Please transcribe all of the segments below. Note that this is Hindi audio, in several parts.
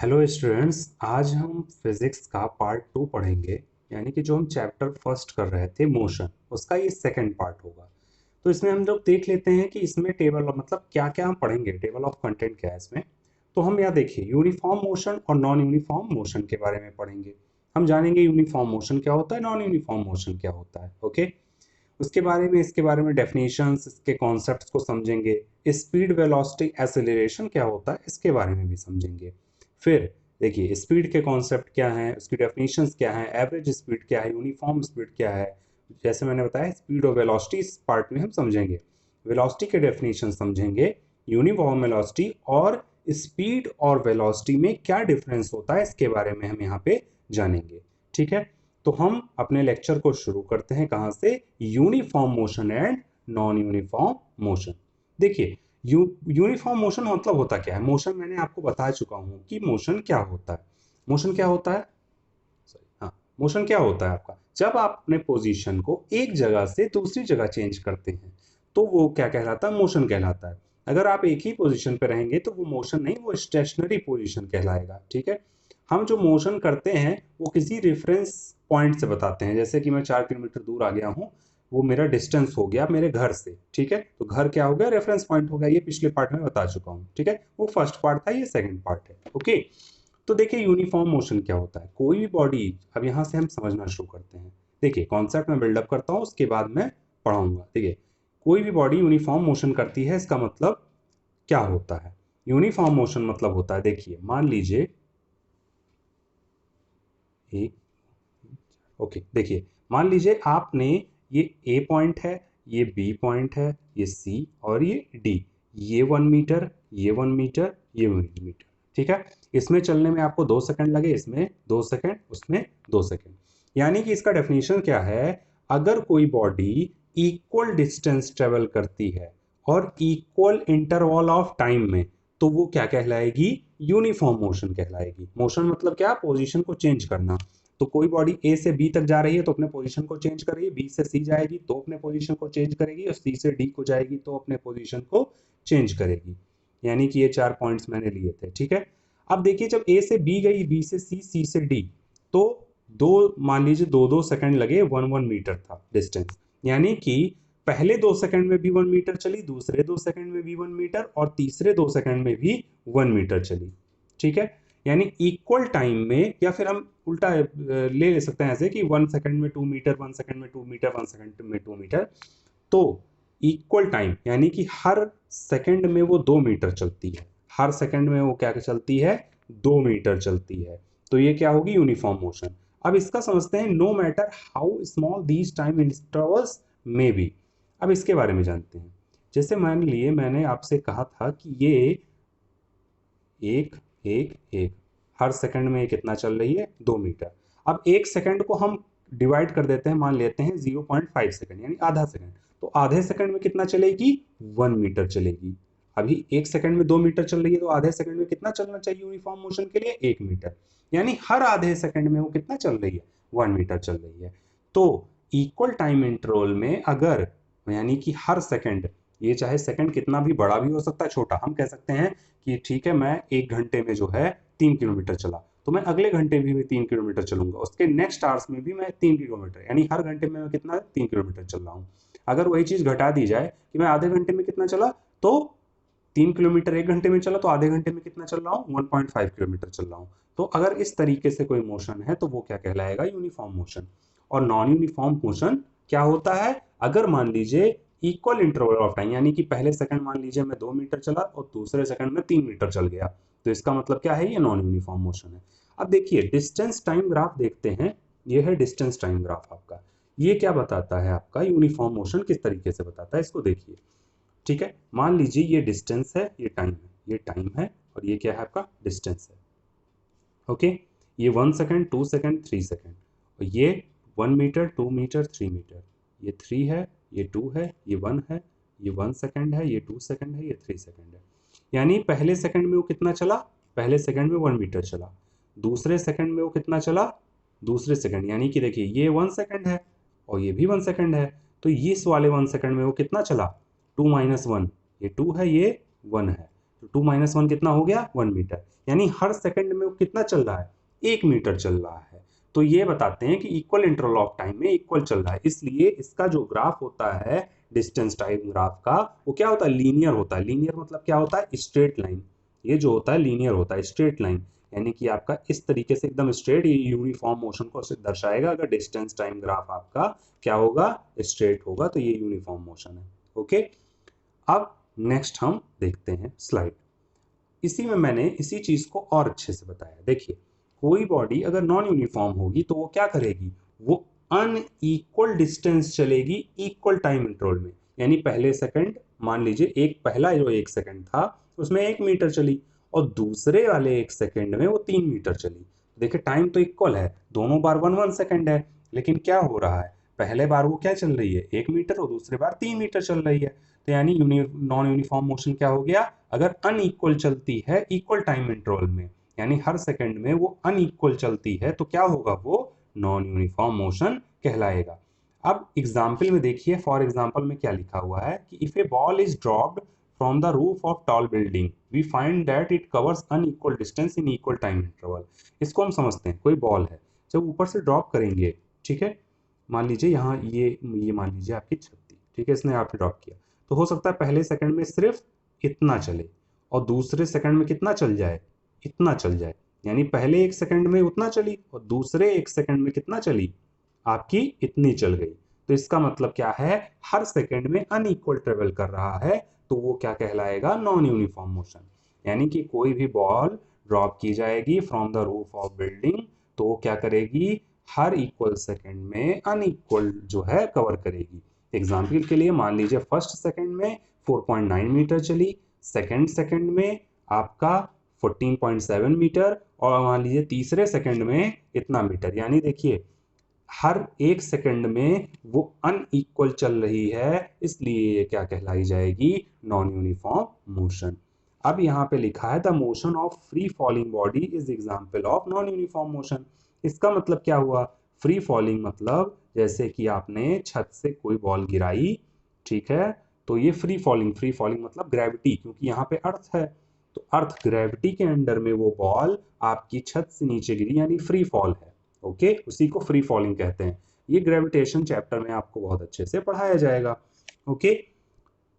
हेलो स्टूडेंट्स, आज हम फिजिक्स का पार्ट 2 पढ़ेंगे। यानी कि जो हम चैप्टर फर्स्ट कर रहे थे मोशन, उसका ये सेकंड पार्ट होगा। तो इसमें हम लोग देख लेते हैं कि इसमें टेबल मतलब क्या क्या हम पढ़ेंगे, टेबल ऑफ कंटेंट क्या है इसमें। तो हम यहाँ देखिए यूनिफॉर्म मोशन और नॉन यूनिफॉर्म मोशन के बारे में पढ़ेंगे। हम जानेंगे यूनिफॉर्म मोशन क्या होता है, नॉन यूनिफॉर्म मोशन क्या होता है। ओके, उसके बारे में इसके बारे में डेफिनेशंस, इसके कॉन्सेप्ट्स को समझेंगे। स्पीड, वेलोसिटी, एक्सेलरेशन क्या होता है इसके बारे में भी समझेंगे। फिर देखिए स्पीड के कॉन्सेप्ट क्या हैं, उसकी डेफिनेशंस क्या हैं, एवरेज स्पीड क्या है, यूनिफॉर्म स्पीड क्या है। जैसे मैंने बताया स्पीड और वेलोसिटी इस पार्ट में हम समझेंगे। वेलोसिटी के डेफिनेशन समझेंगे, यूनिफॉर्म वेलोसिटी और स्पीड और वेलोसिटी में क्या डिफरेंस होता है इसके बारे में हम यहाँ पे जानेंगे। ठीक है, तो हम अपने लेक्चर को शुरू करते हैं कहाँ से, uniform motion and non uniform motion. देखिए यूनिफॉर्म मोशन मतलब होता क्या है। मोशन मैंने आपको बता चुका हूं कि मोशन क्या होता है। मोशन क्या होता है, सॉरी हाँ, मोशन क्या होता है आपका, जब आप अपने पोजीशन को एक जगह से दूसरी जगह चेंज करते हैं तो वो क्या कहलाता है, मोशन कहलाता है। अगर आप एक ही पोजीशन पे रहेंगे तो वो मोशन नहीं, वो स्टेशनरी पोजीशन कहलाएगा। ठीक है, हम जो मोशन करते हैं वो किसी रेफरेंस पॉइंट से बताते हैं। जैसे कि मैं 4 किलोमीटर दूर आ गया हूँ, वो मेरा डिस्टेंस हो गया मेरे घर से। ठीक है, तो घर क्या हो गया, रेफरेंस पॉइंट हो गया। ये पिछले पार्ट में बता चुका हूँ। ठीक है, वो फर्स्ट पार्ट था, ये सेकंड पार्ट है। ओके, तो देखिए यूनिफॉर्म मोशन क्या होता है। कोई भी बॉडी, अब यहाँ से हम समझना शुरू करते हैं। देखिए कॉन्सेप्ट में बिल्डअप करता हूँ, उसके बाद मैं पढ़ाऊंगा। देखिए कोई भी बॉडी यूनिफॉर्म मोशन करती है, इसका मतलब क्या होता है। यूनिफॉर्म मोशन मतलब होता है, देखिए मान लीजिए एक, ओके देखिए मान लीजिए आपने, ये ए पॉइंट है, ये बी पॉइंट है, ये सी और ये डी। ये 1 मीटर, ये 1 मीटर, ये 1 मीटर। ठीक है, इसमें चलने में आपको 2 सेकंड लगे, इसमें 2 सेकंड, उसमें 2 सेकंड। यानी कि इसका डेफिनेशन क्या है, अगर कोई बॉडी इक्वल डिस्टेंस ट्रेवल करती है और इक्वल इंटरवल ऑफ टाइम में, तो वो क्या कहलाएगी, यूनिफॉर्म मोशन कहलाएगी। मोशन मतलब क्या, पोजीशन को चेंज करना। तो कोई बॉडी ए से बी तक जा रही है तो अपने पोजीशन को चेंज कर रही है, बी से सी जाएगी तो अपने पोजीशन को चेंज करेगी, और सी से डी को जाएगी तो अपने पोजीशन को चेंज करेगी। यानी कि ये 4 पॉइंट्स मैंने लिए थे। ठीक है, अब देखिए जब ए से बी गई, बी से सी, सी से डी, तो दो, मान लीजिए 2-2 सेकंड लगे, 1-1 मीटर था डिस्टेंस। यानी कि पहले 2 सेकंड में भी 1 मीटर चली, दूसरे 2 सेकंड में भी 1 मीटर, और तीसरे 2 सेकंड में भी 1 मीटर चली। ठीक है, यानी इक्वल टाइम में, या फिर हम उल्टा ले सकते हैं ऐसे कि 1 सेकंड में 2 मीटर, 1 सेकंड में 2 मीटर, 1 सेकंड में 2 मीटर। तो इक्वल टाइम यानी कि हर सेकंड में वो 2 मीटर चलती है, हर सेकंड में वो क्या चलती है, 2 मीटर चलती है। तो ये क्या होगी, यूनिफॉर्म मोशन। अब इसका समझते हैं, no matter how small these time intervals may be. अब इसके बारे में जानते हैं। जैसे मान लिए मैंने आपसे कहा था कि ये एक, एक, एक, हर सेकंड में ये कितना चल रही है, 2 मीटर। अब 1 सेकंड को हम डिवाइड कर देते हैं, मान लेते हैं 0.5 सेकंड, यानी आधा सेकंड। तो आधे सेकंड में कितना चलेगी, 1 मीटर चलेगी। अभी 1 सेकंड में 2 मीटर चल रही है, तो आधे सेकंड में कितना चलना चाहिए यूनिफॉर्म मोशन के लिए, 1 मीटर। यानी हर आधे सेकंड में वो कितना चल रही है, 1 मीटर चल रही है। तो इक्वल टाइम इंटरवल में अगर, यानी कि हर सेकंड, ये चाहे सेकंड कितना भी बड़ा भी हो सकता है, छोटा, हम कह सकते हैं कि ठीक है मैं 1 घंटे में जो है 3 किलोमीटर चला, तो मैं अगले घंटे भी 3 किलोमीटर चलूंगा, उसके नेक्स्ट आवर्स में भी मैं 3 किलोमीटर, यानी हर घंटे में मैं कितना 3 किलोमीटर चल रहा हूँ। अगर वही चीज घटा दी जाए कि मैं आधे घंटे में कितना चला, तो 3 किलोमीटर 1 घंटे में चला, तो आधे घंटे में कितना चल रहा हूँ, 1.5 किलोमीटर चल रहा हूँ। तो अगर इस तरीके से कोई मोशन है तो वो क्या कहलाएगा, यूनिफॉर्म मोशन। और नॉन यूनिफॉर्म मोशन क्या होता है, अगर मान लीजिए इक्वल इंटरवल ऑफ टाइम, यानी कि पहले सेकंड मान लीजिए मैं 2 मीटर चला और दूसरे सेकंड में 3 मीटर चल गया, तो इसका मतलब क्या है, ये नॉन यूनिफॉर्म मोशन है। अब देखिए डिस्टेंस टाइम ग्राफ देखते हैं। ये है डिस्टेंस टाइम ग्राफ आपका। ये क्या बताता है, आपका यूनिफॉर्म मोशन किस तरीके से बताता है, इसको देखिए। ठीक है, मान लीजिए ये डिस्टेंस है, ये टाइम है, ये टाइम है, और ये क्या है आपका डिस्टेंस है। ओके, ये 1 सेकंड, 2 सेकंड, 3 सेकंड, और ये 1 मीटर, 2 मीटर, 3 मीटर। ये 3 है, ये 2 है, ये 1 है, ये 1 सेकंड है, ये 2 सेकंड है, ये 3 सेकंड है। यानी पहले सेकंड में वो कितना चला, पहले सेकंड में 1 मीटर चला। दूसरे सेकंड में वो कितना चला, दूसरे सेकंड, यानी कि देखिए ये 1 सेकंड है और ये भी 1 सेकंड है, तो ये इस वाले 1 सेकंड में वो कितना चला, 2 - 1, ये 2 है, ये 1 है। तो 2 - 1 कितना हो गया, 1 मीटर। यानी हर सेकंड में वो कितना चल रहा है, 1 मीटर चल रहा है। तो ये बताते हैं कि इक्वल इंटरवल ऑफ टाइम में इक्वल चल रहा है, इसलिए इसका जो ग्राफ होता है डिस्टेंस टाइम ग्राफ का, वो क्या होता है, लीनियर होता है। लीनियर मतलब क्या होता है, स्ट्रेट लाइन। ये जो होता है लीनियर होता है, स्ट्रेट लाइन, यानी कि आपका इस तरीके से एकदम स्ट्रेट, ये यूनिफॉर्म मोशन को दर्शाएगा। अगर डिस्टेंस टाइम ग्राफ आपका क्या होगा, स्ट्रेट होगा, तो ये यूनिफॉर्म मोशन है। ओके, अब नेक्स्ट हम देखते हैं स्लाइड। इसी में मैंने इसी चीज को और अच्छे से बताया। देखिए, कोई बॉडी अगर नॉन यूनिफॉर्म होगी तो वो क्या करेगी, वो अनइक्वल डिस्टेंस चलेगी इक्वल टाइम इंटरवल में। यानी पहले सेकंड, मान लीजिए एक पहला जो 1 सेकंड था उसमें 1 मीटर चली, और दूसरे वाले 1 सेकंड में वो 3 मीटर चली। देखिए टाइम तो इक्वल है, दोनों बार 1 सेकंड है, लेकिन क्या हो रहा है, पहले बार वो क्या चल रही है, 1 मीटर, और दूसरे बार 3 मीटर चल रही है। तो यानी नॉन यूनिफॉर्म मोशन क्या हो गया, अगर अनइक्वल चलती है इक्वल टाइम इंटरवल में, यानी हर सेकंड में वो अनइक्वल चलती है, तो क्या होगा, वो नॉन यूनिफॉर्म मोशन कहलाएगा। अब एग्जाम्पल में देखिए, फॉर एग्जाम्पल में क्या लिखा हुआ है कि if a ball is dropped from the roof of tall building we find that it covers unequal distance in equal time interval. इसको हम समझते हैं, कोई बॉल है, जब ऊपर से ड्रॉप करेंगे, ठीक है, मान लीजिए यहाँ ये मान लीजिए आपकी छत थी, ठीक है, इसने आपने ड्रॉप किया, तो हो सकता है पहले सेकंड में सिर्फ इतना चले और दूसरे सेकंड में कितना चल जाए, इतना चल जाए। यानी पहले 1 सेकंड में उतना चली और दूसरे 1 सेकंड में कितना चली, आपकी इतनी चल गई। तो इसका मतलब क्या है, हर सेकंड में अनइक्वल ट्रेवल कर रहा है, तो वो क्या कहलाएगा, नॉन यूनिफॉर्म मोशन। यानी कि कोई भी बॉल ड्रॉप की जाएगी from the roof of building, तो वो क्या करेगी, हर इक्वल सेकंड में अनइक्वल जो है कवर करेगी। एग्जाम्पल के लिए मान लीजिए फर्स्ट सेकंड में 4.9 मीटर चली, सेकंड सेकंड में आपका 14.7 मीटर, और मान लीजिए तीसरे सेकंड में इतना मीटर। यानी देखिए हर 1 सेकंड में वो अनइक्वल चल रही है, इसलिए ये क्या कहलाई जाएगी, नॉन यूनिफॉर्म मोशन। अब यहाँ पे लिखा है the motion of free falling body is example of non uniform motion. इसका मतलब क्या हुआ, फ्री फॉलिंग मतलब जैसे कि आपने छत से कोई बॉल गिराई, ठीक है, तो ये फ्री फॉलिंग, फ्री फॉलिंग मतलब ग्रेविटी, क्योंकि यहाँ पे अर्थ है, तो अर्थ ग्रेविटी के अंडर में वो बॉल आपकी छत से नीचे गिरी, यानी फ्री फॉल है। ओके, उसी को फ्री फॉलिंग कहते हैं। ये ग्रेविटेशन चैप्टर में आपको बहुत अच्छे से पढ़ाया जाएगा। ओके,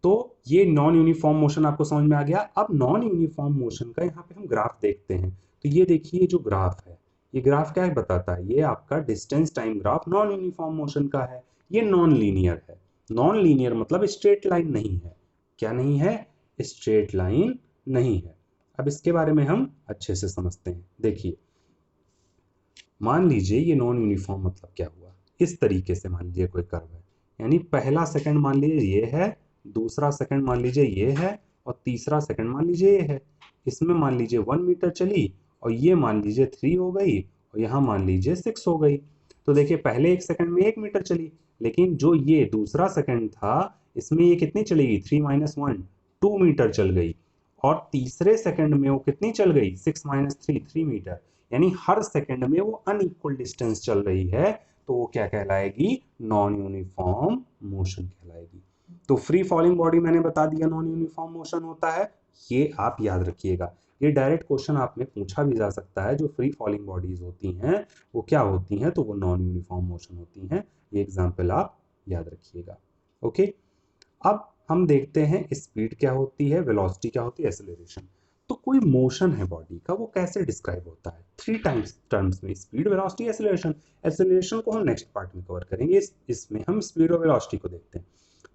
तो ये नॉन यूनिफॉर्म मोशन आपको समझ में आ गया। अब नॉन यूनिफॉर्म मोशन का यहाँ पे हम ग्राफ देखते हैं। तो ये देखिए जो ग्राफ है, ये ग्राफ क्या बताता है, ये आपका distance time graph non uniform motion का है। ये नॉन लीनियर है। नॉन लीनियर मतलब स्ट्रेट लाइन नहीं है। क्या नहीं है, स्ट्रेट लाइन नहीं है। अब इसके बारे में हम अच्छे से समझते हैं। देखिए, मान लीजिए ये नॉन यूनिफॉर्म मतलब क्या हुआ, इस तरीके से मान लीजिए कोई कर्व है, यानी पहला सेकंड मान लीजिए ये है, दूसरा सेकंड मान लीजिए ये है, और तीसरा सेकंड मान लीजिए ये है। इसमें मान लीजिए 1 मीटर चली, और ये मान लीजिए 3 हो गई, और यहाँ मान लीजिए 6 हो गई। तो देखिए पहले 1 सेकंड में 1 मीटर चली, लेकिन जो ये दूसरा सेकंड था इसमें ये कितनी चलेगी, 3 - 1 2 मीटर चल गई, और तीसरे सेकंड में वो कितनी चल गई, 6 - 3 3 मीटर। यानी हर सेकंड में वो अनइक्वल डिस्टेंस चल रही है, तो वो क्या कहलाएगी, नॉन यूनिफॉर्म मोशन कहलाएगी। तो फ्री फॉलिंग बॉडी मैंने बता दिया नॉन यूनिफॉर्म मोशन होता है, ये आप याद रखिएगा। ये डायरेक्ट क्वेश्चन आप में पूछा भी जा सकता है, जो फ्री फॉलिंग बॉडीज होती हैं वो क्या होती हैं, तो वो नॉन यूनिफॉर्म मोशन होती हैं। ये एग्जाम्पल आप याद रखिएगा। ओके, अब हम देखते हैं स्पीड क्या होती है, वेलोसिटी क्या होती है, एक्सेलरेशन। तो कोई मोशन है बॉडी का, वो कैसे डिस्क्राइब होता है, 3 टाइम्स टर्म्स में, स्पीड, वेलोसिटी, एक्सेलरेशन। एक्सेलरेशन को हम नेक्स्ट पार्ट में कवर करेंगे, इसमें हम स्पीड और वेलोसिटी को देखते हैं।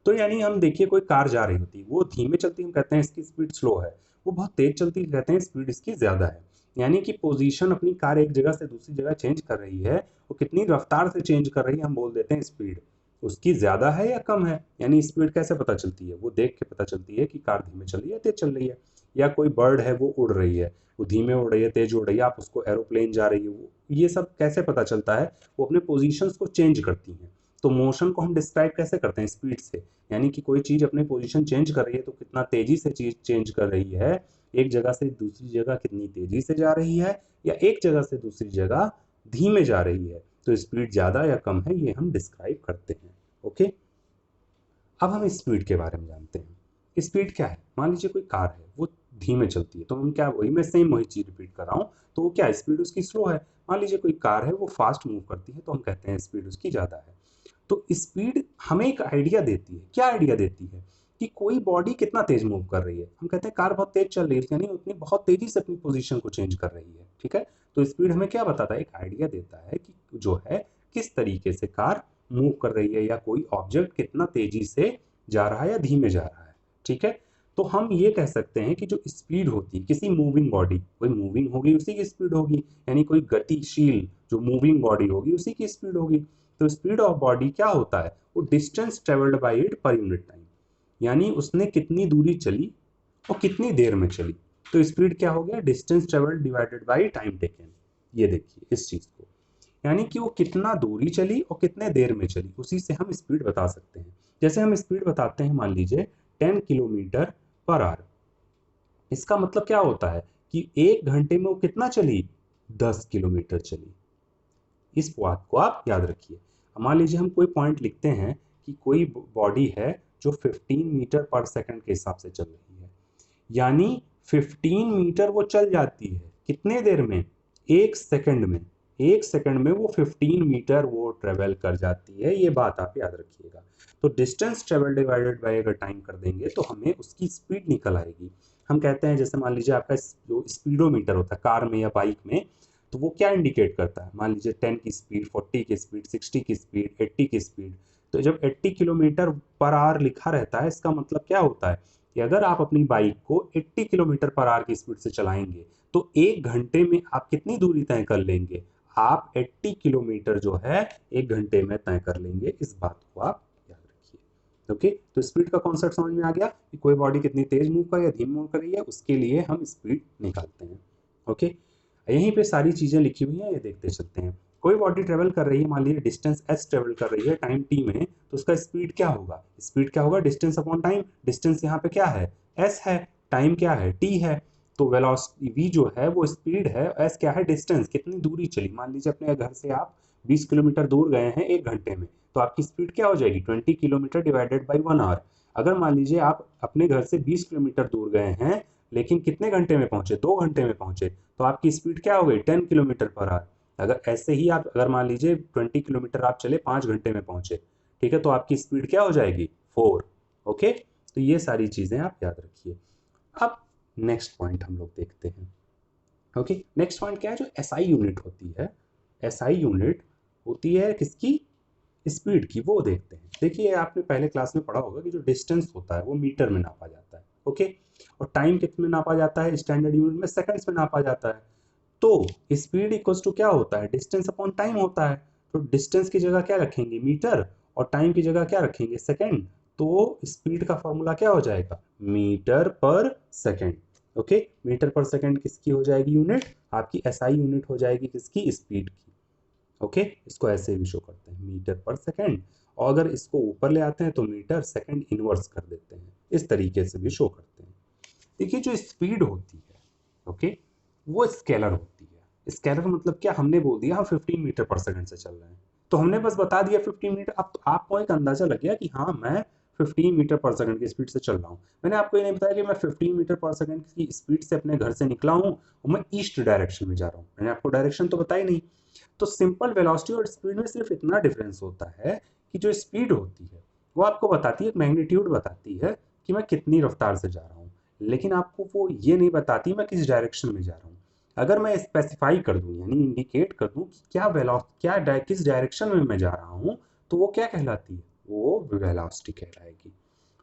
तो यानी हम देखिए कोई कार जा रही होती है, वो धीमे चलती, हम कहते हैं इसकी स्पीड स्लो है। वो बहुत तेज चलती, कहते हैं स्पीड इसकी ज़्यादा है। यानी कि पोजीशन अपनी कार एक जगह से दूसरी जगह चेंज कर रही है, वो कितनी रफ्तार से चेंज कर रही है, हम बोल देते हैं स्पीड। उसकी ज़्यादा है या कम है, यानी स्पीड कैसे पता चलती है, वो देख के पता चलती है कि कार धीमे चल रही है, तेज चल रही है। या कोई बर्ड है वो उड़ रही है, वो धीमे उड़ रही है, तेज उड़ रही है, आप उसको एरोप्लेन जा रही है, वो ये सब कैसे पता चलता है, वो अपने पोजीशंस को चेंज करती हैं। तो मोशन को हम डिस्क्राइब कैसे करते हैं, स्पीड से। यानी कि कोई चीज़ अपने पोजीशन चेंज कर रही है तो कितना तेजी से चीज़ चेंज कर रही है, एक जगह से दूसरी जगह कितनी तेजी से जा रही है, या एक जगह से दूसरी जगह धीमे जा रही है, तो स्पीड ज़्यादा या कम है, ये हम डिस्क्राइब करते हैं। ओके, अब हम स्पीड के बारे में जानते हैं। स्पीड क्या है, मान लीजिए कोई कार है वो धीमे चलती है तो हम क्या, वही मैं सेम वही चीज रिपीट कर रहा हूँ, तो वो क्या, स्पीड उसकी स्लो है। मान लीजिए कोई कार है वो फास्ट मूव करती है तो हम कहते हैं स्पीड उसकी ज़्यादा है। तो स्पीड हमें एक आइडिया देती है, क्या आइडिया देती है कि कोई बॉडी कितना तेज मूव कर रही है। हम कहते हैं कार बहुत तेज चल रही है, यानी उतनी बहुत तेजी से अपनी पोजीशन को चेंज कर रही है, ठीक है। तो स्पीड हमें क्या बताता है, एक आइडिया देता है कि जो है किस तरीके से कार मूव कर रही है या कोई ऑब्जेक्ट कितना तेजी से जा रहा है या धीमे जा रहा है, ठीक है। तो हम ये कह सकते हैं कि जो स्पीड होती है किसी मूविंग बॉडी, कोई मूविंग होगी उसी की स्पीड होगी, यानी कोई गतिशील जो मूविंग बॉडी होगी उसी की स्पीड होगी। तो स्पीड ऑफ बॉडी क्या होता है, वो distance travelled by it per unit time, यानी उसने कितनी दूरी चली और कितनी देर में चली। तो स्पीड क्या हो गया, distance travelled divided by time taken. ये देखिए इस चीज को, यानी कि वो कितना दूरी चली और कितने देर में चली, उसी से हम स्पीड बता सकते हैं। जैसे हम स्पीड बताते हैं, मान लीजिए 10 किलोमीटर पर आवर, इसका मतलब क्या होता है कि 1 घंटे में वो कितना चली, 10 किलोमीटर चली। इस बात को आप याद रखिए। मान लीजिए हम कोई पॉइंट लिखते हैं कि कोई बॉडी है जो 15 मीटर पर सेकंड के हिसाब से चल रही है, यानी 15 मीटर वो चल जाती है कितने देर में, 1 सेकंड में। 1 सेकंड में वो 15 मीटर वो ट्रेवल कर जाती है, ये बात आप याद रखिएगा। तो डिस्टेंस ट्रेवल डिवाइडेड बाय अगर टाइम कर देंगे तो हमें उसकी स्पीड निकल आएगी। हम कहते हैं जैसे मान लीजिए आपका जो स्पीडोमीटर होता है कार में या बाइक में, तो वो क्या इंडिकेट करता है, मान लीजिए 10 की स्पीड, 40 की स्पीड, 60 की स्पीड, 80 की स्पीड। तो जब 80 किलोमीटर पर आवर लिखा रहता है, इसका मतलब क्या होता है कि अगर आप अपनी बाइक को 80 किलोमीटर पर आवर की स्पीड से चलाएंगे तो 1 घंटे में आप कितनी दूरी तय कर लेंगे, आप 80 किलोमीटर जो है 1 घंटे में तय कर लेंगे। इस बात को आप याद रखिए। ओके, तो स्पीड का कॉन्सेप्ट समझ में आ गया कि कोई बॉडी कितनी तेज मूव कर रही है, धीमी मूव कर रही है, उसके लिए हम स्पीड निकालते हैं। ओके, यहीं पे सारी चीजें लिखी हुई हैं, ये देखते चलते हैं। कोई बॉडी ट्रेवल कर रही है, मान लीजिए डिस्टेंस एस ट्रेवल कर रही है टाइम टी में, तो उसका स्पीड क्या होगा, स्पीड क्या होगा, डिस्टेंस अपॉन टाइम। डिस्टेंस यहाँ पे क्या है, एस है, टाइम क्या है, टी है। तो वेलोसिटी वी जो है वो स्पीड है, एस क्या है, डिस्टेंस, कितनी दूरी चली। मान लीजिए अपने घर से आप 20 किलोमीटर दूर गए हैं 1 घंटे में, तो आपकी स्पीड क्या हो जाएगी, 20 किलोमीटर डिवाइडेड बाई 1 आवर। अगर मान लीजिए आप अपने घर से 20 किलोमीटर दूर गए हैं लेकिन कितने घंटे में पहुंचे, 2 घंटे में पहुंचे, तो आपकी स्पीड क्या हो गई, 10 किलोमीटर पर आवर। अगर ऐसे ही आप अगर मान लीजिए 20 किलोमीटर आप चले 5 घंटे में पहुंचे, ठीक है, तो आपकी स्पीड क्या हो जाएगी, 4। ओके, तो ये सारी चीजें आप याद रखिए। अब नेक्स्ट पॉइंट हम लोग देखते हैं। ओके, नेक्स्ट पॉइंट क्या है, जो एसआई यूनिट होती है, एसआई यूनिट होती है किसकी, स्पीड की, वो देखते हैं। देखिए आपने पहले क्लास में पढ़ा होगा कि जो डिस्टेंस होता है वो मीटर में नापा जाता है। ओके, और टाइम कितने में नापा जाता है, स्टैंडर्ड यूनिट में सेकंड्स में नापा जाता है। तो स्पीड इक्वल्स टू क्या होता है, डिस्टेंस अपॉन टाइम होता है। तो डिस्टेंस की जगह क्या रखेंगे, मीटर, और टाइम की जगह क्या रखेंगे, सेकंड। तो स्पीड का फॉर्मूला क्या हो जाएगा, मीटर पर सेकंड। ओके, मीटर पर सेकंड किसकी हो जाएगी यूनिट, आपकी एसआई यूनिट हो जाएगी किसकी, स्पीड की। ओके, इसको ऐसे भी शो करते हैं मीटर पर सेकंड, और अगर इसको ऊपर ले आते हैं तो मीटर सेकंड इनवर्स कर देते हैं, इस तरीके से भी शो करते हैं। देखिए जो स्पीड होती है, ओके, वो स्केलर होती है। स्केलर मतलब क्या, हमने बोल दिया हम 15 मीटर पर सेकंड से चल रहे हैं, तो हमने बस बता दिया 15 मीटर। अब तो आपको एक अंदाजा लग गया कि हाँ मैं 15 मीटर पर सेकंड की स्पीड से चल रहा हूँ। मैंने आपको ये नहीं बताया कि मैं 15 मीटर पर सेकंड की स्पीड से अपने घर से निकला हूँ और मैं ईस्ट डायरेक्शन में जा रहा हूँ, मैंने आपको डायरेक्शन तो बताई नहीं। तो सिंपल वेलोसिटी और स्पीड में सिर्फ इतना डिफरेंस होता है कि जो स्पीड होती है वो आपको बताती है, मैग्नीट्यूड बताती है कि मैं कितनी रफ्तार से जा रहा हूँ, लेकिन आपको वो ये नहीं बताती मैं किस डायरेक्शन में जा रहा हूँ। अगर मैं स्पेसिफाई कर दूं यानी इंडिकेट कर दूं कि किस डायरेक्शन में मैं जा रहा हूँ, तो वो क्या कहलाती है, वो वेलोसिटी कहलाएगी।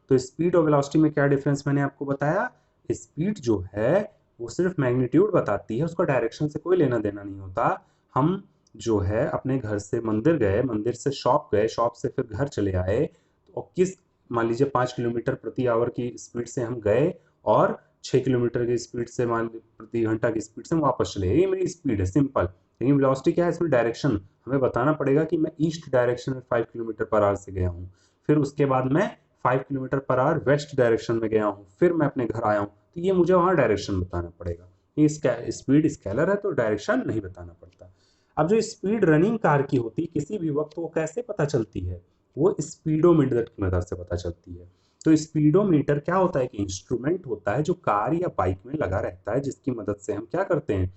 तो स्पीड और वेलोसिटी में क्या डिफरेंस मैंने आपको बताया, स्पीड जो है वो सिर्फ मैग्नीट्यूड बताती है, उसका डायरेक्शन से कोई लेना देना नहीं होता। हम जो है अपने घर से मंदिर गए, मंदिर से शॉप गए, शॉप से फिर घर चले आए, और किस, मान लीजिए 5 किलोमीटर प्रति आवर की स्पीड से हम गए और 6 किलोमीटर की स्पीड से, मान प्रति घंटा की स्पीड से हम वापस चले, ये मेरी स्पीड है सिंपल। लेकिन वेलोसिटी क्या है, इसमें डायरेक्शन हमें बताना पड़ेगा कि मैं ईस्ट डायरेक्शन में 5 किलोमीटर पर आवर से गया हूँ, फिर उसके बाद मैं 5 kilometre per hour west direction में गया हूँ, फिर मैं अपने घर आया हूँ, तो ये मुझे वहाँ डायरेक्शन बताना पड़ेगा। ये स्पीड स्केलर है तो डायरेक्शन नहीं बताना पड़ता। अब जो स्पीड रनिंग कार की होती है किसी भी वक्त, वो कैसे पता चलती है, वो स्पीडोमीटर की मदद से पता चलती है। तो स्पीडोमीटर क्या होता है कि इंस्ट्रूमेंट होता है जो कार या बाइक में लगा रहता है, जिसकी मदद से हम क्या करते हैं,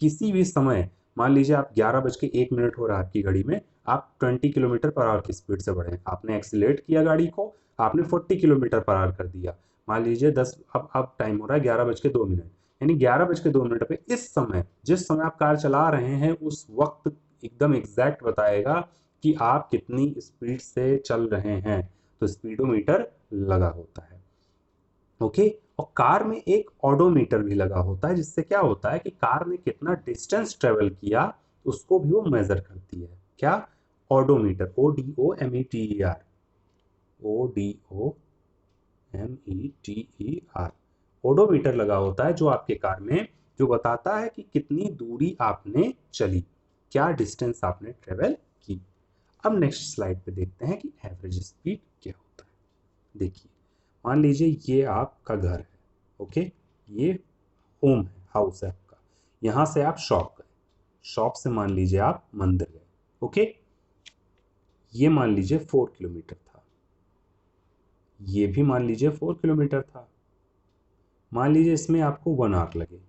किसी भी समय, मान लीजिए आप 11:01 हो रहा है आपकी घड़ी में, आप 20 किलोमीटर पर आवर की स्पीड से बढ़े, आपने एक्सीलेट किया गाड़ी को, आपने 40 किलोमीटर पर आवर कर दिया। मान लीजिए 10, अब टाइम हो रहा है 11:02, यानी 11:02 पे इस समय, जिस समय आप कार चला रहे हैं उस वक्त एकदम एग्जैक्ट बताएगा कि आप कितनी स्पीड से चल रहे हैं। तो स्पीडोमीटर लगा होता है। ओके। और कार में एक ऑडोमीटर भी लगा होता है, जिससे क्या होता है कि कार ने कितना डिस्टेंस ट्रेवल किया उसको भी वो मेजर करती है। क्या? ऑडोमीटर, ODOMETER, ODOMETER, ओडोमीटर लगा होता है जो आपके कार में, जो बताता है कि कितनी दूरी आपने चली, क्या डिस्टेंस आपने ट्रेवल की। अब नेक्स्ट स्लाइड पे देखते हैं कि एवरेज स्पीड क्या होता है। देखिए, मान लीजिए ये आपका घर है, ओके, ये होम है, हाउस है आपका, यहाँ से आप शॉप गए, शॉप से मान लीजिए आप मंदिर गए, ओके, ये मान लीजिए 4 किलोमीटर था, ये भी मान लीजिए 4 किलोमीटर था। मान लीजिए इसमें आपको 1 आवर लगे,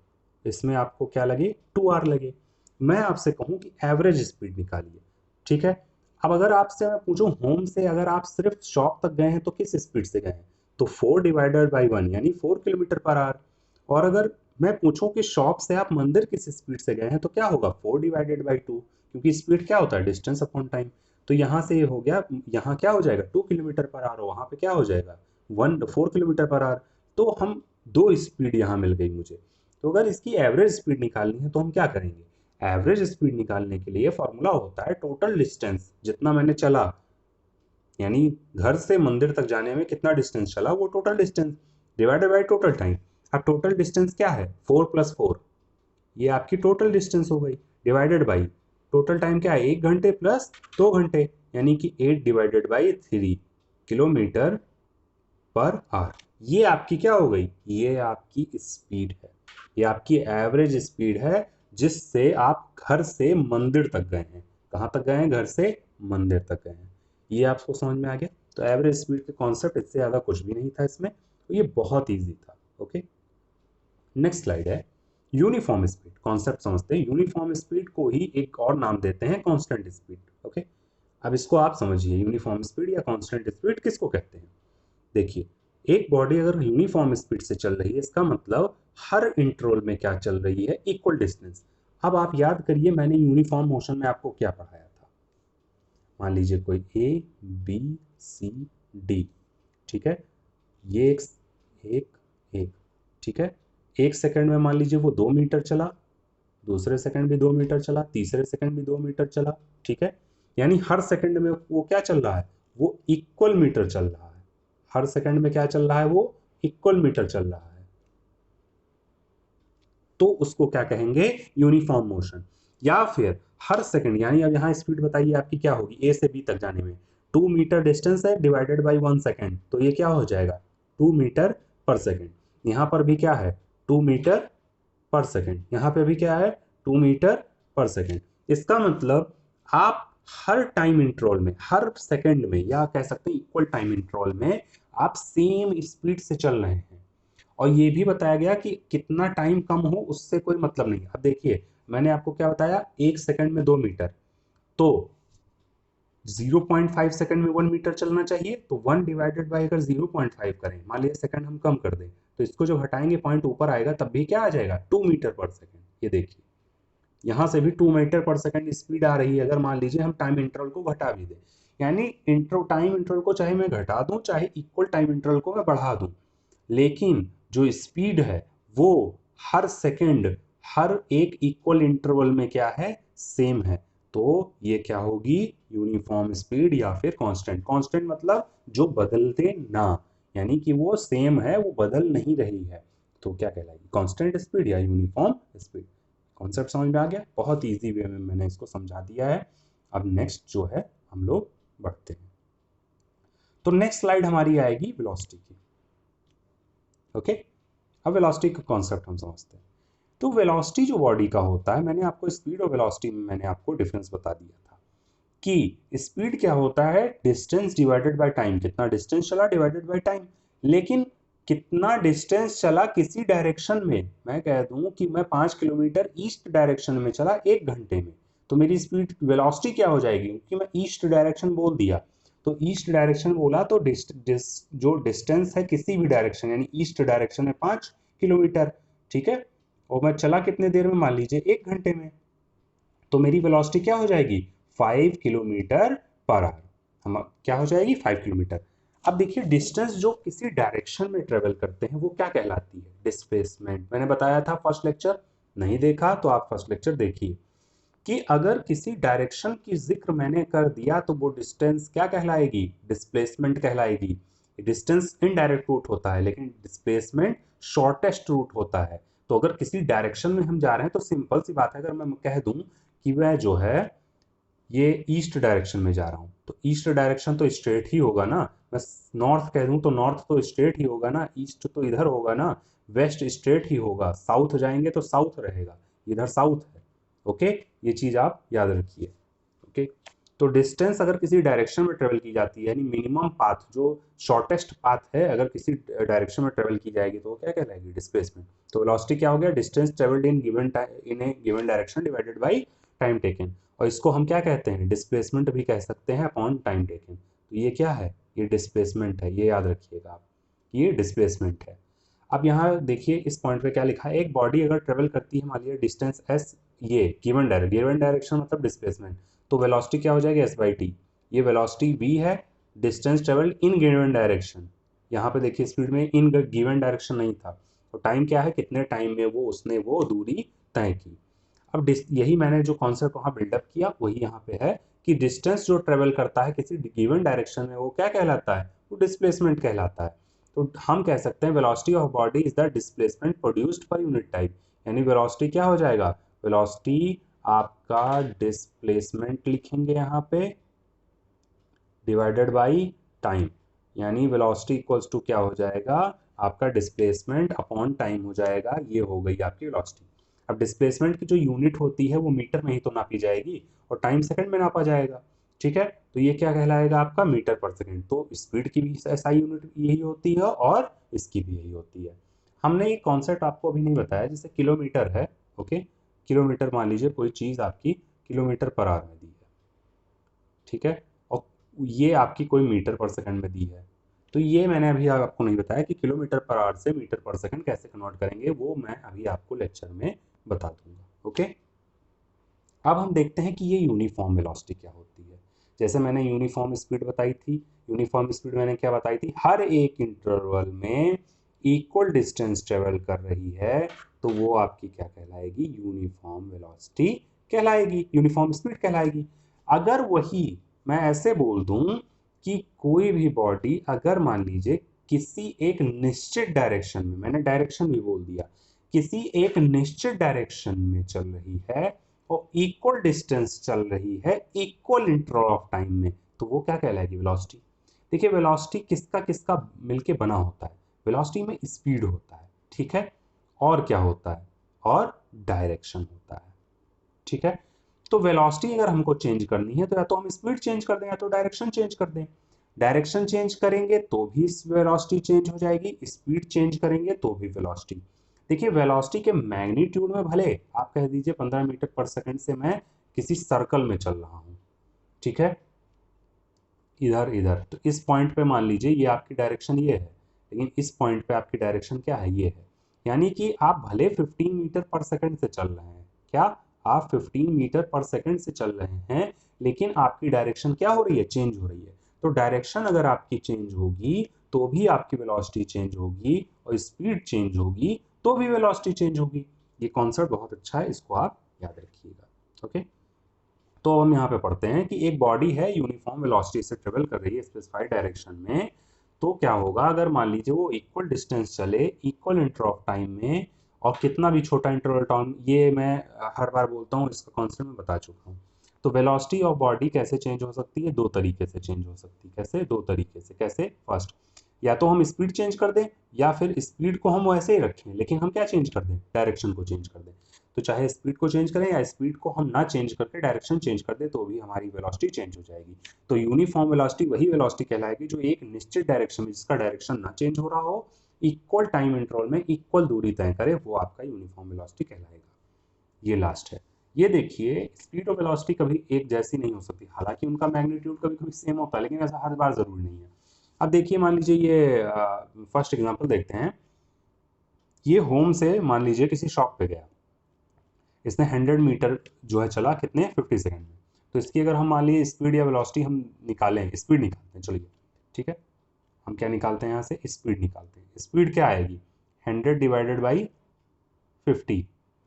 इसमें आपको क्या लगे, 2 आवर लगे। मैं आपसे कहूँ कि एवरेज स्पीड निकालिए, ठीक है। अब अगर आपसे मैं पूछूं होम से अगर आप सिर्फ शॉप तक गए हैं तो किस स्पीड से गए हैं, तो 4/1 यानी 4 किलोमीटर पर आवर। और अगर मैं पूछूं कि शॉप से आप मंदिर किस स्पीड से गए हैं तो क्या होगा, 4/2, क्योंकि स्पीड क्या होता है, डिस्टेंस अपॉन टाइम। तो यहाँ से ये हो गया, यहाँ क्या हो जाएगा, 2 किलोमीटर पर आवर, वहां पे क्या हो जाएगा, 4 किलोमीटर पर आवर। तो हम दो स्पीड यहाँ मिल गई मुझे। तो अगर इसकी एवरेज स्पीड निकालनी है तो हम क्या करेंगे, एवरेज स्पीड निकालने के लिए फॉर्मूला होता है टोटल डिस्टेंस, जितना मैंने चला, यानी घर से मंदिर तक जाने में कितना डिस्टेंस चला वो total distance, divided by total time. अब टोटल डिस्टेंस क्या है, 4 + 4, ये आपकी टोटल डिस्टेंस हो गई, डिवाइडेड बाई टोटल टाइम क्या है, 1 घंटे प्लस 2 घंटे, यानी कि 8/3 किलोमीटर पर आवर। ये आपकी क्या हो गई, ये आपकी स्पीड है, ये आपकी एवरेज स्पीड है जिससे आप घर से मंदिर तक गए हैं। कहाँ तक गए हैं, घर से मंदिर तक गए हैं। ये आपको समझ में आ गया। तो एवरेज स्पीड के कॉन्सेप्ट, इससे ज़्यादा कुछ भी नहीं था इसमें, तो ये बहुत ईजी था। ओके, नेक्स्ट स्लाइड है यूनिफॉर्म स्पीड। कॉन्सेप्ट समझते हैं, यूनिफॉर्म स्पीड को ही एक और नाम देते हैं कांस्टेंट स्पीड। ओके, अब इसको आप समझिए, यूनिफॉर्म स्पीड या कांस्टेंट स्पीड किसको कहते हैं। देखिए, एक बॉडी अगर यूनिफॉर्म स्पीड से चल रही है, इसका मतलब हर इंटरवल में क्या चल रही है, इक्वल डिस्टेंस। अब आप याद करिए मैंने यूनिफॉर्म मोशन में आपको क्या पढ़ाया था। मान लीजिए कोई ABCD, ठीक है, ये एक एक एक, ठीक है, 1 सेकंड में मान लीजिए वो 2 मीटर चला, दूसरे सेकंड भी 2 मीटर चला, तीसरे सेकंड भी 2 मीटर चला, ठीक है, यानी हर सेकंड में वो क्या चल रहा है, वो इक्वल मीटर चल रहा है। हर सेकंड में क्या चल रहा है, वो इक्वल मीटर चल रहा है। तो उसको क्या कहेंगे, यूनिफॉर्म मोशन। या फिर हर सेकंड, यानी अब यहाँ स्पीड बताइए आपकी क्या होगी, ए से बी तक जाने में 2 मीटर डिस्टेंस है, डिवाइडेड बाई 1 सेकंड, तो ये क्या हो जाएगा, 2 मीटर पर सेकंड। यहाँ पर भी क्या है, 2 मीटर पर सेकंड, यहाँ पे भी क्या है, 2 मीटर पर सेकंड। इसका मतलब आप हर टाइम इंटरवल में, हर सेकंड में, या कह सकते हैं इक्वल टाइम इंटरवल में आप सेम स्पीड से चल रहे हैं। और ये भी बताया गया कि कितना टाइम कम हो उससे कोई मतलब नहीं। अब देखिए, मैंने आपको क्या बताया, 1 सेकंड में 2 मीटर, तो 0.5 सेकंड में 1 मीटर चलना चाहिए, तो 1/, अगर 0.5 करें, मान लीजिए सेकंड हम कम कर दें, तो इसको जब हटाएंगे पॉइंट ऊपर आएगा, तब भी क्या आ जाएगा, 2 मीटर पर सेकंड। ये देखिए, यहाँ से भी 2 मीटर पर सेकंड स्पीड आ रही है, अगर मान लीजिए हम टाइम इंटरवल को घटा भी दें। यानी टाइम इंटरवल को चाहे मैं घटा दूं, चाहे इक्वल टाइम इंटरवल को मैं बढ़ा दूं, लेकिन जो स्पीड है वो हर सेकंड, हर एक इक्वल इंटरवल में क्या है, सेम है। तो ये क्या होगी, यूनिफॉर्म स्पीड या फिर कांस्टेंट। कांस्टेंट मतलब जो बदलते ना, यानी कि वो सेम है, वो बदल नहीं रही है, तो क्या कहलाएगी, कांस्टेंट स्पीड या यूनिफॉर्म स्पीड। कॉन्सेप्ट समझ में आ गया, बहुत इजी वे में मैंने इसको समझा दिया है। अब नेक्स्ट जो है हम लोग बढ़ते हैं। तो नेक्स्ट स्लाइड हमारी आएगी वेलोसिटी की। ओके, अब वेलोसिटी का कॉन्सेप्ट हम समझते हैं। तो वेलोसिटी जो बॉडी का होता है, मैंने आपको स्पीड और वेलोसिटी में मैंने आपको डिफरेंस बता दिया था कि स्पीड क्या होता है, डिस्टेंस डिवाइडेड बाय टाइम, कितना डिस्टेंस चला डिवाइडेड बाय टाइम। लेकिन कितना डिस्टेंस चला किसी डायरेक्शन में, मैं कह दूं कि मैं 5 किलोमीटर ईस्ट डायरेक्शन में चला 1 घंटे में, तो मेरी स्पीड वेलोसिटी क्या हो जाएगी, क्योंकि मैं ईस्ट डायरेक्शन बोल दिया, तो ईस्ट डायरेक्शन बोला तो जो डिस्टेंस है किसी भी डायरेक्शन यानी ईस्ट डायरेक्शन में 5 किलोमीटर, ठीक है, और मैं चला कितने देर में, मान लीजिए 1 घंटे में, तो मेरी वेलोसिटी क्या हो जाएगी 5 किलोमीटर पर आवर। हम क्या हो जाएगी 5 किलोमीटर। अब देखिए डिस्टेंस जो किसी डायरेक्शन में ट्रेवल करते हैं वो क्या कहलाती है, डिस्प्लेसमेंट। मैंने बताया था फर्स्ट लेक्चर, नहीं देखा तो आप फर्स्ट लेक्चर देखिए कि अगर किसी डायरेक्शन की जिक्र मैंने कर दिया तो वो डिस्टेंस क्या कहलाएगी, डिस्प्लेसमेंट कहलाएगी। डिस्टेंस इनडायरेक्ट रूट होता है लेकिन डिस्प्लेसमेंट शॉर्टेस्ट रूट होता है। तो अगर किसी डायरेक्शन में हम जा रहे हैं तो सिंपल सी बात है, अगर मैं कह दूं कि वह जो है ये ईस्ट डायरेक्शन में जा रहा हूं, तो ईस्ट डायरेक्शन तो स्ट्रेट ही होगा ना। मैं नॉर्थ कह दूं तो नॉर्थ तो स्ट्रेट ही होगा ना, ईस्ट तो इधर होगा ना, वेस्ट स्ट्रेट ही होगा, साउथ जाएंगे तो साउथ रहेगा, इधर साउथ है। ओके, ये चीज आप याद रखिए। ओके, तो डिस्टेंस अगर किसी डायरेक्शन में ट्रेवल की जाती है यानी मिनिमम पाथ, जो शॉर्टेस्ट पाथ है, अगर किसी डायरेक्शन में ट्रेवल की जाएगी तो वो क्या कहलाएगी, डिस्प्लेसमेंट। तो वेलोसिटी क्या हो गया, distance travelled in given in A given direction divided by time taken, और इसको हम क्या कहते हैं, डिस्प्लेसमेंट भी कह सकते हैं अपॉन टाइम टेकन। तो ये क्या है, ये डिस्प्लेसमेंट है, ये याद रखिएगा आप, ये डिस्प्लेसमेंट है। अब यहाँ देखिए इस पॉइंट पे क्या लिखा है, एक बॉडी अगर ट्रेवल करती है मान लीजिए डिस्टेंस एस, ये गिवन डायरेक्शन मतलब डिस्प्लेसमेंट, तो वेलोसिटी क्या हो जाएगी एस बाई टी। ये वेलोसिटी वी है, distance travel in given direction, यहाँ पे देखिए स्पीड में इन गिवन डायरेक्शन नहीं था, तो टाइम क्या है, कितने टाइम में वो उसने वो दूरी तय की। अब यही मैंने जो कॉन्सेप्ट वहाँ बिल्डअप किया वही यहाँ पे है कि डिस्टेंस जो ट्रेवल करता है किसी गिवन डायरेक्शन में वो क्या कहलाता है, वो डिस्प्लेसमेंट कहलाता है। तो हम कह सकते हैं velocity of body is the displacement produced per unit time, यानी वेलोसिटी क्या हो जाएगा, वेलोसिटी आपका डिस्प्लेसमेंट लिखेंगे यहाँ पे डिवाइडेड बाई टाइम, यानी वेलोसिटी इक्वल्स टू क्या हो जाएगा, आपका डिस्प्लेसमेंट अपॉन टाइम हो जाएगा, ये हो गई आपकी वेलोसिटी। अब डिस्प्लेसमेंट की जो यूनिट होती है वो मीटर में ही तो नापी जाएगी और टाइम सेकंड में नापा जाएगा, ठीक है, तो ये क्या कहलाएगा आपका मीटर पर सेकंड। तो स्पीड की भी एसआई यूनिट यही होती है और इसकी भी यही होती है। हमने ये कॉन्सेप्ट आपको अभी नहीं बताया, जैसे किलोमीटर है, ओके, किलोमीटर मान लीजिए कोई चीज़ आपकी किलोमीटर पर आवर में दी है, ठीक है, और ये आपकी कोई मीटर पर सेकंड में दी है, तो ये मैंने अभी आपको नहीं बताया कि किलोमीटर पर आवर से मीटर पर सेकंड कैसे कन्वर्ट करेंगे, वो मैं अभी आपको लेक्चर में बता दूंगा। ओके, अब हम देखते हैं कि ये यूनिफॉर्म वेलोसिटी क्या होती है। जैसे मैंने यूनिफॉर्म स्पीड बताई थी, यूनिफॉर्म स्पीड मैंने क्या बताई थी, हर एक इंटरवल में इक्वल डिस्टेंस ट्रेवल कर रही है, तो वो आपकी क्या कहलाएगी, यूनिफॉर्म वेलोसिटी कहलाएगी, यूनिफॉर्म स्पीड कहलाएगी। अगर वही मैं ऐसे बोल दूं कि कोई भी बॉडी अगर मान लीजिए किसी एक निश्चित डायरेक्शन में, मैंने डायरेक्शन भी बोल दिया, किसी एक निश्चित डायरेक्शन में चल रही है और इक्वल डिस्टेंस चल रही है इक्वल इंटरवल ऑफ टाइम में, तो वो क्या कहलाएगी, वेलोसिटी। देखिए वेलोसिटी किसका किसका मिलके बना होता है, वेलोसिटी में स्पीड होता है, ठीक है, और क्या होता है, और डायरेक्शन होता है, ठीक है। तो वेलोसिटी अगर हमको चेंज करनी है तो या तो हम स्पीड चेंज कर दें या तो डायरेक्शन चेंज कर दें। डायरेक्शन चेंज करेंगे तो भी वेलोसिटी चेंज हो जाएगी, स्पीड चेंज करेंगे तो भी वेलोसिटी। देखिए वेलोसिटी के मैग्नीट्यूड में भले आप कह दीजिए 15 मीटर पर सेकंड से मैं किसी सर्कल में चल रहा हूँ, ठीक है, इधर इधर, तो इस पॉइंट पे मान लीजिए ये आपकी डायरेक्शन ये है, लेकिन इस पॉइंट पे आपकी डायरेक्शन क्या है, ये है, यानी कि आप भले 15 मीटर पर सेकंड से चल रहे हैं, क्या आप 15 मीटर पर सेकंड से चल रहे हैं, लेकिन आपकी डायरेक्शन क्या हो रही है, चेंज हो रही है। तो डायरेक्शन अगर आपकी चेंज होगी तो भी आपकी वेलोसिटी चेंज होगी, और स्पीड चेंज होगी तो भी वेलोसिटी चेंज होगी। ये कॉन्सेप्ट बहुत अच्छा है, इसको आप याद रखिएगा। ओके, तो हम यहाँ पे पढ़ते हैं कि एक बॉडी है यूनिफॉर्म वेलोसिटी से ट्रेवल कर रही है स्पेसिफाइड डायरेक्शन में, तो क्या होगा अगर मान लीजिए वो इक्वल डिस्टेंस चले इक्वल इंटरवल ऑफ टाइम में, और कितना भी छोटा इंटरवल टाइम, ये मैं हर बार बोलता हूँ, इसका कॉन्सेप्ट मैं बता चुका हूँ। तो वेलोसिटी ऑफ बॉडी कैसे चेंज हो सकती है, दो तरीके से चेंज हो सकती है, कैसे, दो तरीके से, कैसे, फर्स्ट या तो हम स्पीड चेंज कर दें या फिर स्पीड को हम वैसे ही रखें लेकिन हम क्या चेंज कर दें, डायरेक्शन को चेंज कर दें। तो चाहे स्पीड को चेंज करें या स्पीड को हम ना चेंज करके डायरेक्शन चेंज कर दें तो भी हमारी वेलोसिटी चेंज हो जाएगी। तो यूनिफॉर्म वेलोसिटी वही वेलोसिटी कहलाएगी जो एक निश्चित डायरेक्शन में, जिसका डायरेक्शन ना चेंज हो रहा हो, इक्वल टाइम इंटरवल में इक्वल दूरी तय करे, वो आपका यूनिफॉर्म वेलोसिटी कहलाएगा। ये लास्ट है। ये देखिए, स्पीड और वेलोसिटी कभी एक जैसी नहीं हो सकती, हालांकि उनका मैग्नीट्यूड कभी कभी सेम होता है, लेकिन ऐसा हर बार जरूरी नहीं है। अब देखिए, मान लीजिए ये फर्स्ट एग्जांपल देखते हैं। ये होम से मान लीजिए किसी शॉप पे गया, इसने 100 मीटर जो है चला कितने 50 सेकंड में। तो इसकी अगर हम मान लीजिए स्पीड या वेलोसिटी हम निकालें, स्पीड निकालते हैं, चलिए ठीक है, हम क्या निकालते हैं यहाँ से, स्पीड निकालते हैं। स्पीड क्या आएगी, 100 डिवाइडेड बाई 50,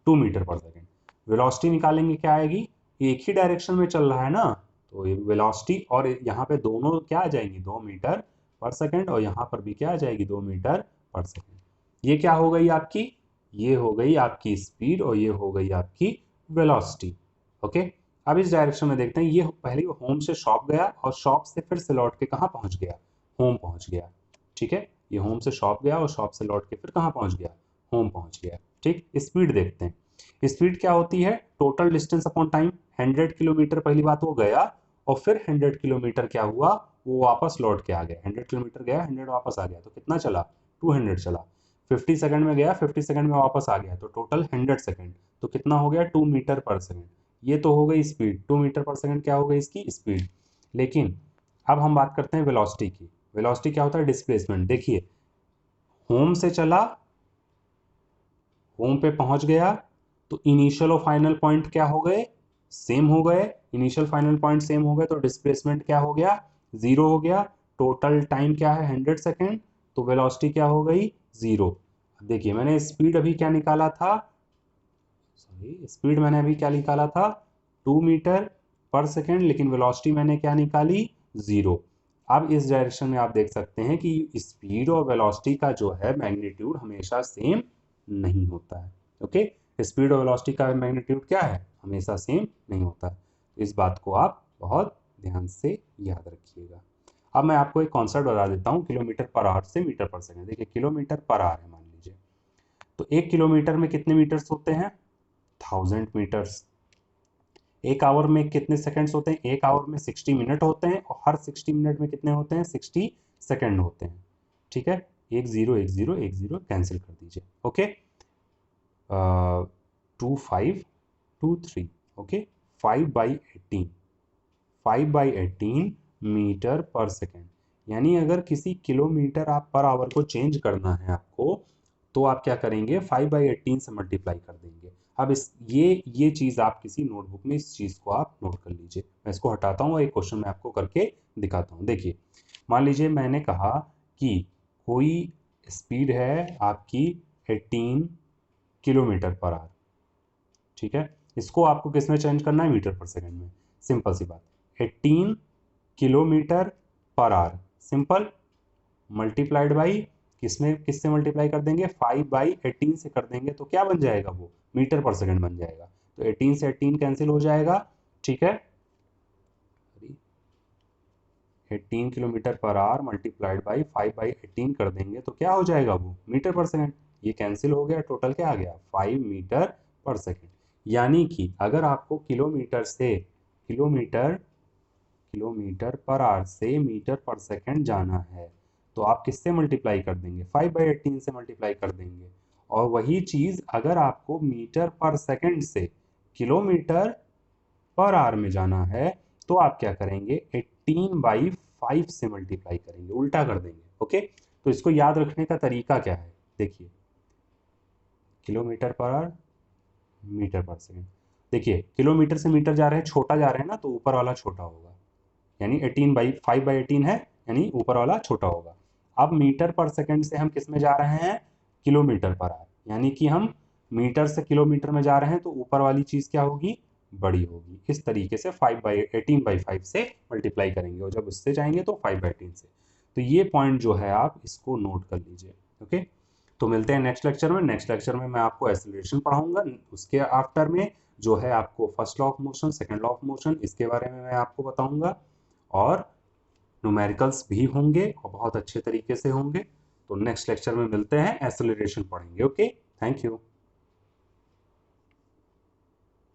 2 मीटर पर सेकेंड। वेलोसिटी निकालेंगे, क्या आएगी, एक ही डायरेक्शन में चल रहा है ना, तो ये वेलोसिटी और यहाँ पे दोनों क्या आ जाएंगी, 2 मीटर पर सेकेंड, और यहाँ पर भी क्या आ जाएगी, 2 मीटर पर सेकेंड। ये क्या हो गई आपकी, ये हो गई आपकी स्पीड और ये हो गई आपकी वेलोसिटी। ओके, अब इस डायरेक्शन में देखते हैं। ये पहले होम से शॉप गया और शॉप से फिर से लौट के कहाँ पहुंच गया, होम पहुंच गया। ठीक है, ये होम से शॉप गया और शॉप से लौट के फिर कहाँ पहुंच गया, होम पहुंच गया। ठीक, स्पीड देखते हैं। स्पीड क्या होती है, total distance upon time. 100 kilometre पहली बात वो गया, और फिर 100 किलोमीटर क्या हुआ, वो वापस लौट के आ गया। 100 किलोमीटर गया, 100 वापस आ गया, तो कितना चला, 200 चला। 50 सेकंड में गया, 50 सेकंड में वापस आ गया, तो टोटल 100 सेकंड, तो कितना हो गया, 2 मीटर पर सेकंड। ये तो हो गई स्पीड, 2 मीटर पर सेकंड क्या हो गई इसकी स्पीड। लेकिन अब हम बात करते हैं वेलोसिटी की। वेलोसिटी क्या होता है, डिस्प्लेसमेंट। देखिए, होम से चला, होम पे पहुंच गया, तो इनिशियल और फाइनल पॉइंट क्या हो गए, सेम हो गए। इनिशियल फाइनल पॉइंट सेम हो गए, तो डिस्प्लेसमेंट क्या हो गया, 0 हो गया। टोटल टाइम क्या है, 100 सेकेंड, तो वेलोसिटी क्या हो गई, 0। देखिए, मैंने स्पीड अभी क्या निकाला था, सॉरी, स्पीड मैंने अभी क्या निकाला था, 2 मीटर पर सेकेंड, लेकिन वेलोसिटी मैंने क्या निकाली, 0। अब इस डायरेक्शन में आप देख सकते हैं कि स्पीड और वेलोसिटी का जो है मैग्नीट्यूड हमेशा सेम नहीं होता है। ओके, स्पीड और वेलोसिटी का मैग्नीट्यूड क्या है, हमेशा सेम नहीं होता है। इस बात को आप बहुत ध्यान से याद रखिएगा। अब मैं आपको एक कॉन्सेप्ट बता देता हूँ, किलोमीटर पर आवर से मीटर पर सेकेंड। देखिए, किलोमीटर पर आवर है मान लीजिए, तो 1 किलोमीटर में कितने मीटर्स होते हैं, 1000 मीटर्स। 1 आवर में कितने सेकंड्स होते हैं, 1 आवर में 60 मिनट होते हैं, और हर 60 मिनट में कितने होते हैं, 60 सेकंड होते हैं। ठीक है, 1 0 1 0 1 0 कैंसिल कर दीजिए। ओके, 2 5 2 3, ओके, 5/18, 5/18 मीटर पर सेकेंड। यानी अगर किसी किलोमीटर आप पर आवर को चेंज करना है आपको, तो आप क्या करेंगे, 5/18 से मल्टीप्लाई कर देंगे। अब इस ये चीज़ आप किसी नोटबुक में इस चीज़ को आप नोट कर लीजिए। मैं इसको हटाता हूँ और एक क्वेश्चन मैं आपको करके दिखाता हूँ। देखिए, मान लीजिए मैंने कहा कि कोई स्पीड है आपकी 18 किलोमीटर पर आवर। ठीक है, इसको आपको किस में चेंज करना है, मीटर पर सेकंड में। सिंपल सी बात, 18 kilometre per hour, simple, multiplied by किसमें, किससे मल्टीप्लाई कर देंगे, 5/18 से कर देंगे, तो क्या बन जाएगा, वो मीटर पर सेकंड बन जाएगा। तो 18 से 18 कैंसिल हो जाएगा। ठीक है, 18 kilometre per hour multiplied by 5/18 कर देंगे, तो क्या हो जाएगा, वो मीटर पर सेकंड। ये कैंसिल हो गया, टोटल क्या आ गया, 5 मीटर पर सेकंड। यानी कि अगर आपको किलोमीटर से किलोमीटर किलोमीटर पर आवर से मीटर पर सेकंड जाना है, तो आप किससे मल्टीप्लाई कर देंगे, 5/18 से मल्टीप्लाई कर देंगे। और वही चीज़ अगर आपको मीटर पर सेकंड से किलोमीटर पर आवर में जाना है, तो आप क्या करेंगे, 18/5 से मल्टीप्लाई करेंगे, उल्टा कर देंगे। ओके, तो इसको याद रखने का तरीका क्या है, देखिए, किलोमीटर पर आवर मीटर पर सेकंड। देखिए, किलोमीटर से मीटर जा रहे हैं, छोटा जा रहे हैं ना, तो ऊपर वाला छोटा होगा, यानी 5/18 है, यानी ऊपर वाला छोटा होगा। अब मीटर पर सेकंड से हम किस में जा रहे हैं, किलोमीटर पर आवर, यानी कि हम मीटर से किलोमीटर में जा रहे हैं, तो ऊपर वाली चीज़ क्या होगी, बड़ी होगी। इस तरीके से 18/5 से मल्टीप्लाई करेंगे, और जब उससे जाएंगे तो 5/18 से। तो ये पॉइंट जो है आप इसको नोट कर लीजिए। ओके, तो मिलते हैं नेक्स्ट लेक्चर में। नेक्स्ट लेक्चर में मैं आपको एक्सीलरेशन पढ़ाऊंगा, उसके आफ्टर में जो है आपको first law of motion, second law of motion, इसके बारे में मैं आपको बताऊंगा, और न्यूमेरिकल्स भी होंगे और बहुत अच्छे तरीके से होंगे। तो नेक्स्ट लेक्चर में मिलते हैं, एक्सेलरेशन पढ़ेंगे। Okay, thank you.